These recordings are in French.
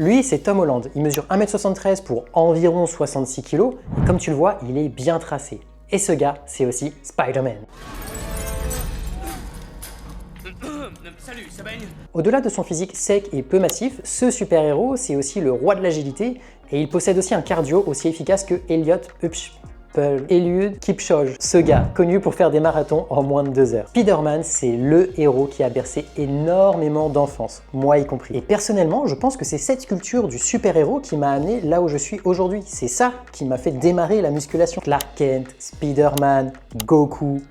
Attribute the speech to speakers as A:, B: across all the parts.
A: Lui, c'est Tom Holland. Il mesure 1m73 pour environ 66 kg. Et comme tu le vois, il est bien tracé. Et ce gars, c'est aussi Spider-Man.
B: Salut, ça baigne?
A: Au-delà de son physique sec et peu massif, ce super-héros, c'est aussi le roi de l'agilité et il possède aussi un cardio aussi efficace que Eliud Kipchoge, ce gars connu pour faire des marathons en moins de 2 heures. Spider-Man, c'est le héros qui a bercé énormément d'enfance, moi y compris. Et personnellement, je pense que c'est cette culture du super-héros qui m'a amené là où je suis aujourd'hui. C'est ça qui m'a fait démarrer la musculation. Clark Kent, Spider-Man, Goku.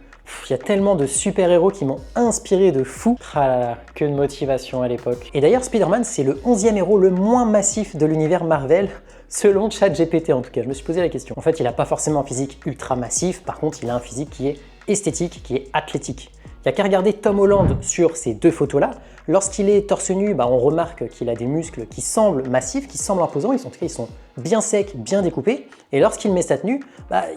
A: Il y a tellement de super-héros qui m'ont inspiré de fou. Ah là là, que de motivation à l'époque. Et d'ailleurs, Spider-Man, c'est le 11e héros le moins massif de l'univers Marvel, selon ChatGPT en tout cas. Je me suis posé la question. En fait, il n'a pas forcément un physique ultra massif, par contre, il a un physique qui est esthétique, qui est athlétique. Il n'y a qu'à regarder Tom Holland sur ces deux photos-là. Lorsqu'il est torse nu, on remarque qu'il a des muscles qui semblent massifs, qui semblent imposants. En tout cas, ils sont bien secs, bien découpés. Et lorsqu'il met sa tenue,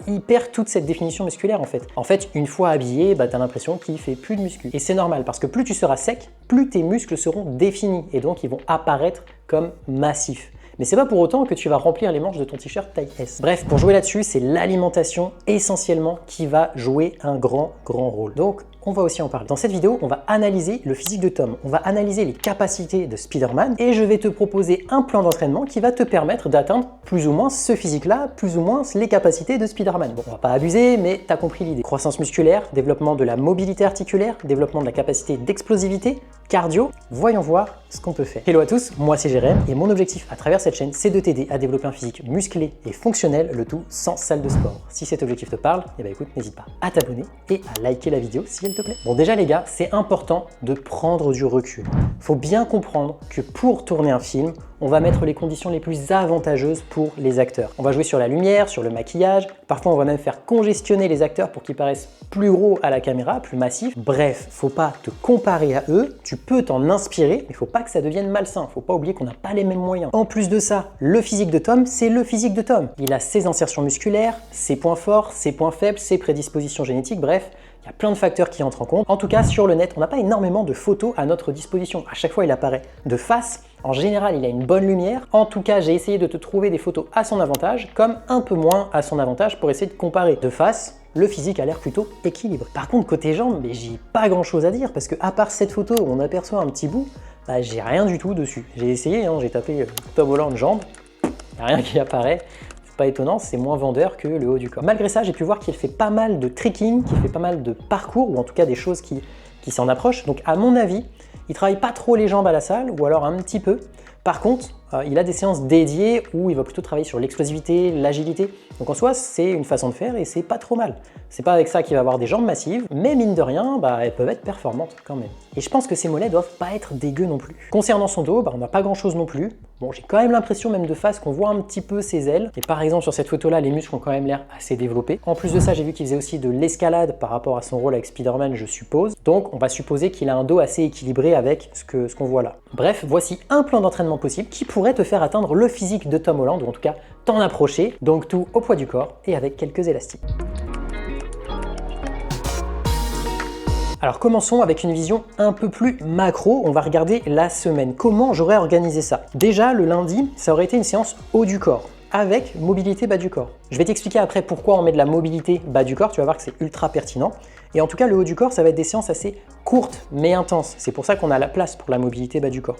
A: il perd toute cette définition musculaire en fait. En fait, une fois habillé, tu as l'impression qu'il fait plus de muscu. Et c'est normal parce que plus tu seras sec, plus tes muscles seront définis et donc ils vont apparaître comme massifs. Mais c'est pas pour autant que tu vas remplir les manches de ton t-shirt taille S. Bref, pour jouer là-dessus, c'est l'alimentation essentiellement qui va jouer un grand rôle. Donc, on va aussi en parler. Dans cette vidéo, on va analyser le physique de Tom, on va analyser les capacités de Spider-Man et je vais te proposer un plan d'entraînement qui va te permettre d'atteindre plus ou moins ce physique-là, plus ou moins les capacités de Spider-Man. Bon, on va pas abuser, mais t'as compris l'idée. Croissance musculaire, développement de la mobilité articulaire, développement de la capacité d'explosivité, cardio, voyons voir ce qu'on peut faire. Hello à tous, moi c'est Jérém et mon objectif à travers cette chaîne, c'est de t'aider à développer un physique musclé et fonctionnel, le tout sans salle de sport. Si cet objectif te parle, écoute, n'hésite pas à t'abonner et à liker la vidéo si elle te plaît. Bon déjà les gars, c'est important de prendre du recul. Faut bien comprendre que pour tourner un film, on va mettre les conditions les plus avantageuses pour les acteurs. On va jouer sur la lumière, sur le maquillage, parfois on va même faire congestionner les acteurs pour qu'ils paraissent plus gros à la caméra, plus massifs. Bref, faut pas te comparer à eux, tu peux t'en inspirer, mais faut pas que ça devienne malsain, faut pas oublier qu'on n'a pas les mêmes moyens. En plus de ça, le physique de Tom, c'est le physique de Tom. Il a ses insertions musculaires, ses points forts, ses points faibles, ses prédispositions génétiques, bref, il y a plein de facteurs qui entrent en compte. En tout cas, sur le net, on n'a pas énormément de photos à notre disposition. À chaque fois, il apparaît de face. En général, il a une bonne lumière. En tout cas, j'ai essayé de te trouver des photos à son avantage, comme un peu moins à son avantage pour essayer de comparer. De face, le physique a l'air plutôt équilibré. Par contre, côté jambes, j'ai pas grand chose à dire parce que à part cette photo où on aperçoit un petit bout, j'ai rien du tout dessus. J'ai essayé, j'ai tapé Tom Holland jambes, il n'y a rien qui apparaît. Pas étonnant, c'est moins vendeur que le haut du corps. Malgré ça, j'ai pu voir qu'il fait pas mal de tricking, qu'il fait pas mal de parcours, ou en tout cas des choses qui s'en approchent. Donc à mon avis, il travaille pas trop les jambes à la salle, ou alors un petit peu. Par contre, il a des séances dédiées où il va plutôt travailler sur l'explosivité, l'agilité. Donc en soi, c'est une façon de faire et c'est pas trop mal. C'est pas avec ça qu'il va avoir des jambes massives, mais mine de rien, elles peuvent être performantes quand même. Et je pense que ses mollets doivent pas être dégueux non plus. Concernant son dos, on n'a pas grand chose non plus. Bon, j'ai quand même l'impression même de face qu'on voit un petit peu ses ailes. Et par exemple, sur cette photo-là, les muscles ont quand même l'air assez développés. En plus de ça, j'ai vu qu'il faisait aussi de l'escalade par rapport à son rôle avec Spider-Man, je suppose. Donc, on va supposer qu'il a un dos assez équilibré avec ce qu'on voit là. Bref, voici un plan d'entraînement possible qui pourrait te faire atteindre le physique de Tom Holland, ou en tout cas t'en approcher. Donc tout au poids du corps et avec quelques élastiques. Alors commençons avec une vision un peu plus macro, on va regarder la semaine. Comment j'aurais organisé ça? Déjà, le lundi, ça aurait été une séance haut du corps, avec mobilité bas du corps. Je vais t'expliquer après pourquoi on met de la mobilité bas du corps, tu vas voir que c'est ultra pertinent. Et en tout cas, le haut du corps, ça va être des séances assez courtes mais intenses. C'est pour ça qu'on a la place pour la mobilité bas du corps.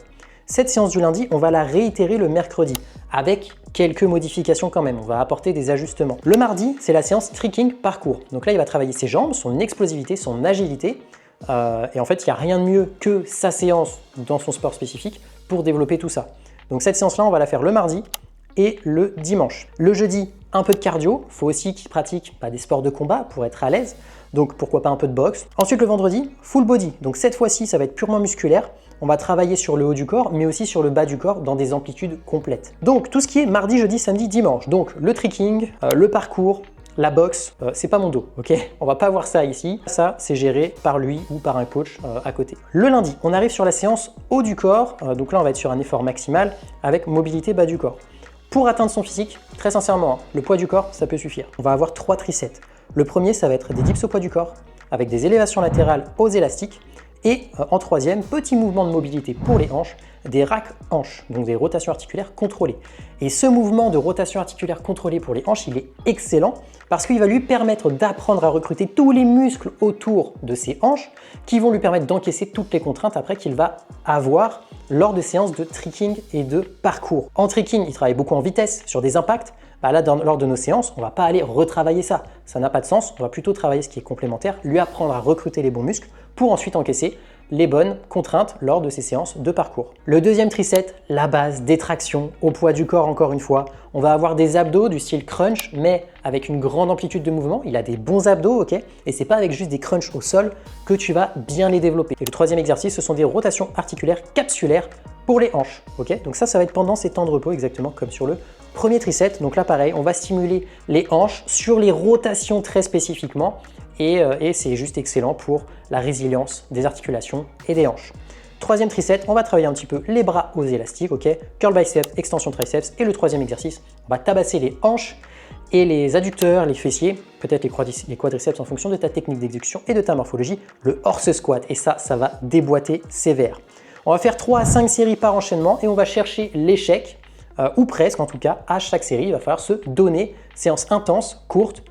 A: Cette séance du lundi, on va la réitérer le mercredi, avec quelques modifications quand même, on va apporter des ajustements. Le mardi, c'est la séance tricking parcours. Donc là, il va travailler ses jambes, son explosivité, son agilité. Et en fait, il n'y a rien de mieux que sa séance dans son sport spécifique pour développer tout ça. Donc cette séance-là, on va la faire le mardi et le dimanche. Le jeudi, un peu de cardio. Il faut aussi qu'il pratique des sports de combat pour être à l'aise. Donc pourquoi pas un peu de boxe. Ensuite, le vendredi, full body. Donc cette fois-ci, ça va être purement musculaire. On va travailler sur le haut du corps, mais aussi sur le bas du corps dans des amplitudes complètes. Donc tout ce qui est mardi, jeudi, samedi, dimanche. Donc le tricking, le parcours, la boxe, c'est pas mon dos, ok? On va pas voir ça ici. Ça, c'est géré par lui ou par un coach à côté. Le lundi, on arrive sur la séance haut du corps. Donc là, on va être sur un effort maximal avec mobilité bas du corps. Pour atteindre son physique, très sincèrement, le poids du corps, ça peut suffire. On va avoir 3 trisets. Le premier, ça va être des dips au poids du corps avec des élévations latérales aux élastiques. Et en troisième, petit mouvement de mobilité pour les hanches, des racks hanches, donc des rotations articulaires contrôlées. Et ce mouvement de rotation articulaire contrôlée pour les hanches, il est excellent parce qu'il va lui permettre d'apprendre à recruter tous les muscles autour de ses hanches qui vont lui permettre d'encaisser toutes les contraintes après qu'il va avoir lors de séances de tricking et de parcours. En tricking, il travaille beaucoup en vitesse, sur des impacts. Là, lors de nos séances, on ne va pas aller retravailler ça. Ça n'a pas de sens. On va plutôt travailler ce qui est complémentaire, lui apprendre à recruter les bons muscles pour ensuite encaisser les bonnes contraintes lors de ces séances de parcours. Le deuxième triset, la base des tractions au poids du corps encore une fois. On va avoir des abdos du style crunch, mais avec une grande amplitude de mouvement. Il a des bons abdos, ok? Et c'est pas avec juste des crunchs au sol que tu vas bien les développer. Et le troisième exercice, ce sont des rotations articulaires capsulaires pour les hanches, ok? Donc ça va être pendant ces temps de repos, exactement comme sur le premier triset. Donc là, pareil, on va stimuler les hanches sur les rotations très spécifiquement. Et c'est juste excellent pour la résilience des articulations et des hanches. Troisième triset, on va travailler un petit peu les bras aux élastiques, ok? Curl biceps, extension triceps. Et le troisième exercice, on va tabasser les hanches et les adducteurs, les fessiers, peut-être les quadriceps en fonction de ta technique d'exécution et de ta morphologie, le horse squat. Et ça va déboîter sévère. On va faire 3 à 5 séries par enchaînement et on va chercher l'échec, ou presque en tout cas, à chaque série. Il va falloir se donner, séance intense, courte,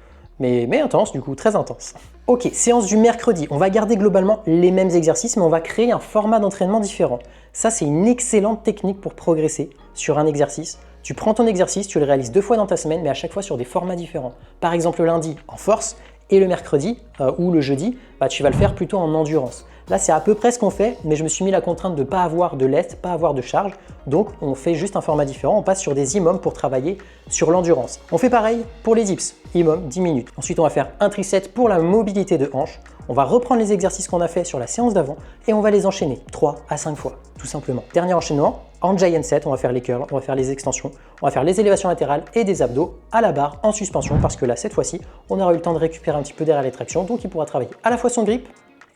A: mais intense, du coup, très intense. Ok, séance du mercredi. On va garder globalement les mêmes exercices, mais on va créer un format d'entraînement différent. Ça, c'est une excellente technique pour progresser sur un exercice. Tu prends ton exercice, tu le réalises 2 fois dans ta semaine, mais à chaque fois sur des formats différents. Par exemple, le lundi en force et le mercredi ou le jeudi, tu vas le faire plutôt en endurance. Là, c'est à peu près ce qu'on fait, mais je me suis mis la contrainte de ne pas avoir de lest, pas avoir de charge. Donc, on fait juste un format différent. On passe sur des IMOM pour travailler sur l'endurance. On fait pareil pour les dips, IMOM 10 minutes. Ensuite, on va faire un triset pour la mobilité de hanche. On va reprendre les exercices qu'on a fait sur la séance d'avant et on va les enchaîner 3 à 5 fois, tout simplement. Dernier enchaînement, en giant set, on va faire les curls, on va faire les extensions, on va faire les élévations latérales et des abdos à la barre en suspension parce que là, cette fois-ci, on aura eu le temps de récupérer un petit peu derrière les tractions. Donc, il pourra travailler à la fois son grip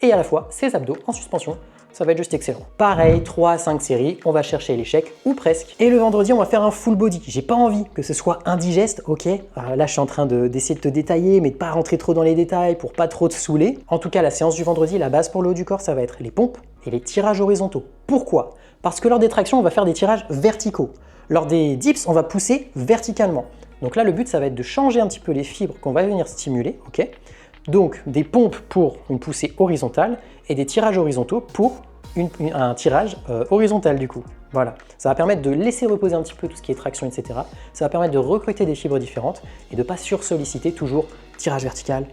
A: et à la fois ses abdos en suspension. Ça va être juste excellent. Pareil, 3 à 5 séries, on va chercher l'échec ou presque. Et le vendredi, on va faire un full body. J'ai pas envie que ce soit indigeste, ok? Là, je suis en train d'essayer de te détailler, mais de pas rentrer trop dans les détails pour pas trop te saouler. En tout cas, la séance du vendredi, la base pour le haut du corps, ça va être les pompes et les tirages horizontaux. Pourquoi? Parce que lors des tractions, on va faire des tirages verticaux. Lors des dips, on va pousser verticalement. Donc là, le but, ça va être de changer un petit peu les fibres qu'on va venir stimuler, ok? Donc des pompes pour une poussée horizontale et des tirages horizontaux pour un tirage horizontal du coup. Voilà, ça va permettre de laisser reposer un petit peu tout ce qui est traction, etc. Ça va permettre de recruter des fibres différentes et de ne pas sursolliciter toujours tirage vertical,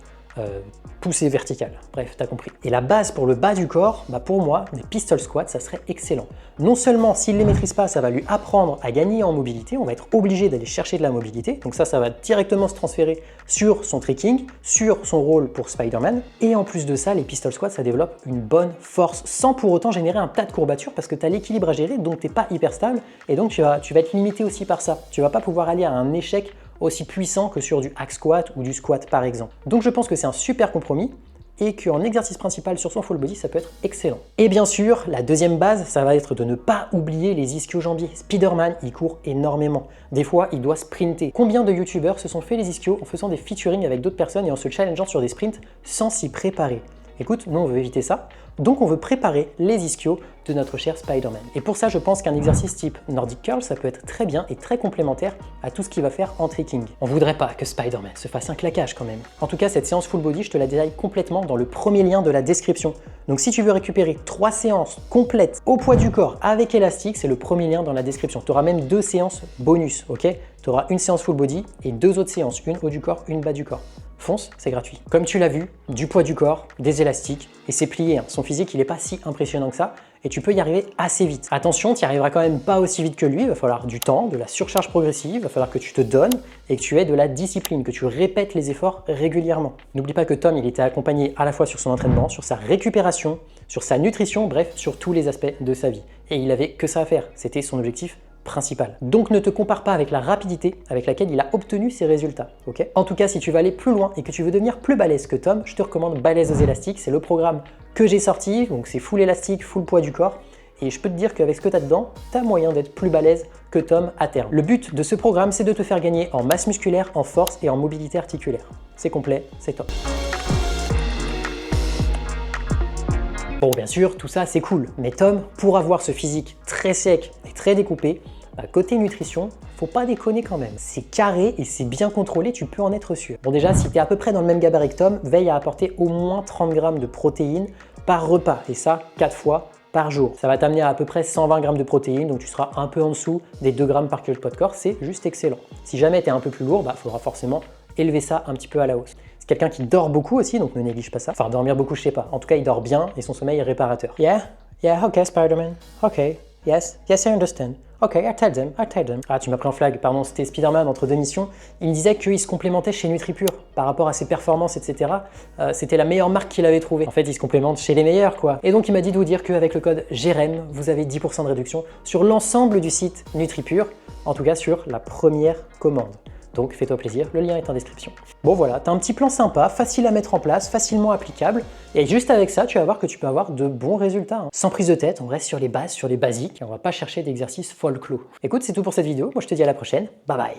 A: poussée verticale. Bref, t'as compris. Et la base pour le bas du corps, pour moi, des pistol squats, ça serait excellent. Non seulement s'il ne les maîtrise pas, ça va lui apprendre à gagner en mobilité, on va être obligé d'aller chercher de la mobilité, donc ça va directement se transférer sur son trekking, sur son rôle pour Spider-Man. Et en plus de ça, les pistol squats, ça développe une bonne force sans pour autant générer un tas de courbatures parce que tu as l'équilibre à gérer, donc tu n'es pas hyper stable et donc tu vas être limité aussi par ça. Tu ne vas pas pouvoir aller à un échec aussi puissant que sur du hack squat ou du squat par exemple. Donc je pense que c'est un super compromis et qu'en exercice principal sur son full body, ça peut être excellent. Et bien sûr, la deuxième base, ça va être de ne pas oublier les ischio-jambiers. Spider-Man, il court énormément. Des fois, il doit sprinter. Combien de youtubeurs se sont fait les ischios en faisant des featuring avec d'autres personnes et en se challengeant sur des sprints sans s'y préparer? Écoute, nous on veut éviter ça, donc on veut préparer les ischios de notre cher Spider-Man. Et pour ça, je pense qu'un exercice type Nordic Curl, ça peut être très bien et très complémentaire à tout ce qu'il va faire en trekking. On voudrait pas que Spider-Man se fasse un claquage quand même. En tout cas, cette séance full body, je te la détaille complètement dans le premier lien de la description. Donc si tu veux récupérer 3 séances complètes au poids du corps avec élastique, c'est le premier lien dans la description. Tu auras même 2 séances bonus, ok? Tu auras une séance full body et 2 autres séances, une haut du corps, une bas du corps. Fonce, c'est gratuit. Comme tu l'as vu, du poids du corps, des élastiques, et c'est plié. Son physique, il n'est pas si impressionnant que ça, et tu peux y arriver assez vite. Attention, tu n'y arriveras quand même pas aussi vite que lui, il va falloir du temps, de la surcharge progressive, il va falloir que tu te donnes et que tu aies de la discipline, que tu répètes les efforts régulièrement. N'oublie pas que Tom, il était accompagné à la fois sur son entraînement, sur sa récupération, sur sa nutrition, bref, sur tous les aspects de sa vie. Et il avait que ça à faire, c'était son objectif principal. Donc ne te compare pas avec la rapidité avec laquelle il a obtenu ses résultats, ok? En tout cas, si tu veux aller plus loin et que tu veux devenir plus balèze que Tom, je te recommande Balèze aux élastiques, c'est le programme que j'ai sorti, donc c'est full élastique, full poids du corps, et je peux te dire qu'avec ce que tu as dedans, tu as moyen d'être plus balèze que Tom à terme. Le but de ce programme, c'est de te faire gagner en masse musculaire, en force et en mobilité articulaire. C'est complet, c'est top. Bon, bien sûr, tout ça c'est cool, mais Tom, pour avoir ce physique très sec et très découpé, bah, côté nutrition, faut pas déconner quand même. C'est carré et c'est bien contrôlé, tu peux en être sûr. Bon déjà, si tu es à peu près dans le même gabarit que Tom, veille à apporter au moins 30 grammes de protéines par repas, et ça 4 fois par jour. Ça va t'amener à peu près 120 grammes de protéines, donc tu seras un peu en dessous des 2 grammes par kilo de poids de corps, c'est juste excellent. Si jamais tu es un peu plus lourd, bah, faudra forcément élever ça un petit peu à la hausse. C'est quelqu'un qui dort beaucoup aussi, donc ne néglige pas ça. Enfin, dormir beaucoup, je sais pas. En tout cas, il dort bien et son sommeil est réparateur. Yeah, okay, Spider-Man. Okay, yes, I understand. Ok, I tell them. Ah, tu m'as pris en flag, pardon, c'était Spider-Man entre deux missions. Il me disait qu'il se complémentait chez NutriPure par rapport à ses performances, etc. C'était la meilleure marque qu'il avait trouvée. En fait, il se complémente chez les meilleurs, quoi. Et donc, il m'a dit de vous dire qu'avec le code GEREM, vous avez 10% de réduction sur l'ensemble du site NutriPure, en tout cas sur la première commande. Donc fais-toi plaisir, le lien est en description. Bon voilà, t'as un petit plan sympa, facile à mettre en place, facilement applicable, et juste avec ça, tu vas voir que tu peux avoir de bons résultats. Hein. Sans prise de tête, on reste sur les bases, sur les basiques, et on va pas chercher d'exercices folklore. Écoute, c'est tout pour cette vidéo, moi je te dis à la prochaine, bye bye.